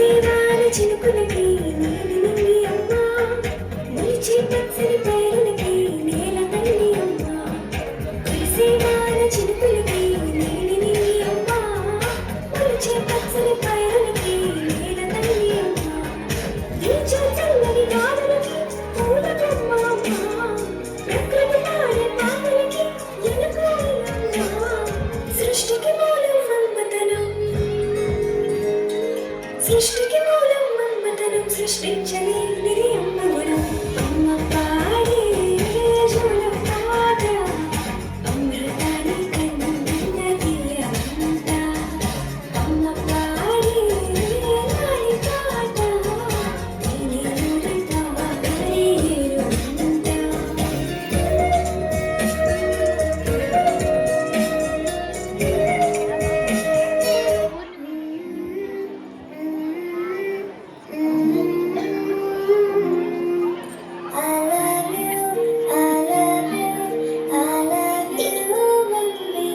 కురిసేవాన చినుకులకి నీలి నింగి అమ్మ, మొలిచే పచ్చని పైరులకి నేల తల్లి అమ్మ. కురిసేవాన చినుకులకి నీలి నింగి అమ్మ, మొలిచే పచ్చని పైరులకి నేల తల్లి అమ్మ. వీచే చల్లని గాలులకి పూల బొమ్మ అమ్మ, ప్రకృతి పాడే పాటలకి ఎలుకైలమ్మ. సృష్టికి మూలం మన్మథనం, సృష్టికి మూలం మన్మథనం, సృష్టించలేనిది అమ్మ గుణం. అమ్మ పాడే జోల పాట, అమృతాన్ని కన్నది అమ్మ. అమ్మ పాడే లాలి పాట, నీరుతా కరియేరుంట. I love you, I love you, I love you, mummy.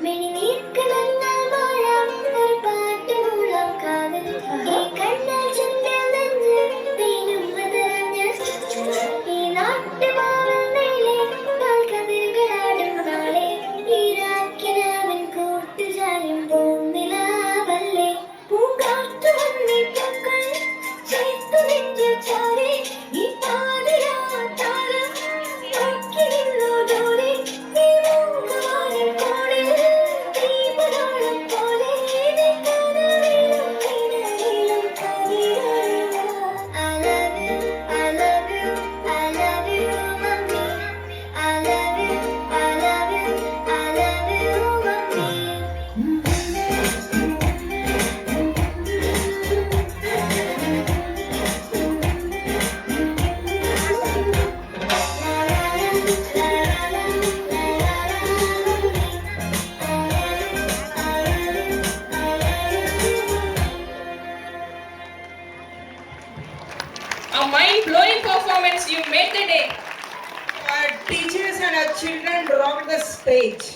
മിഴിനീർക്കണങ്ങൾ മായാം ഒരു പാട്ടുമൂളം കാതൽ, ഈ കണ്ണാൽ ചുണ്ടിൽ നെഞ്ചിൽ തേനും മധുരഞ്ഞ ഈ നാട്ടുമാവൽ മേലെ പാൽക്കതിരുകളാടും നാളെ ഈരാക്കിനാവിൻ കൂട്ടുചായും പൂനിലാവല്ലേ. പൂങ്കാറ്റു വന്നേ പൂക്കൾ ചേർത്തു നെഞ്ചിൽ ചാരെ, ഈ പാതിരാത്താരം നോക്കി നിന്നു ദൂരെ. നീ മൂകമായും കോണിൽ ദീപനാളം പോലെ, നീ കനവിലും കിണറിലും കവിയായ. I love you, I love you, I love you, mummy. I love you, I love you, I love you, mummy. A mind-blowing performance, you made the day. Our teachers and our children rocked the stage.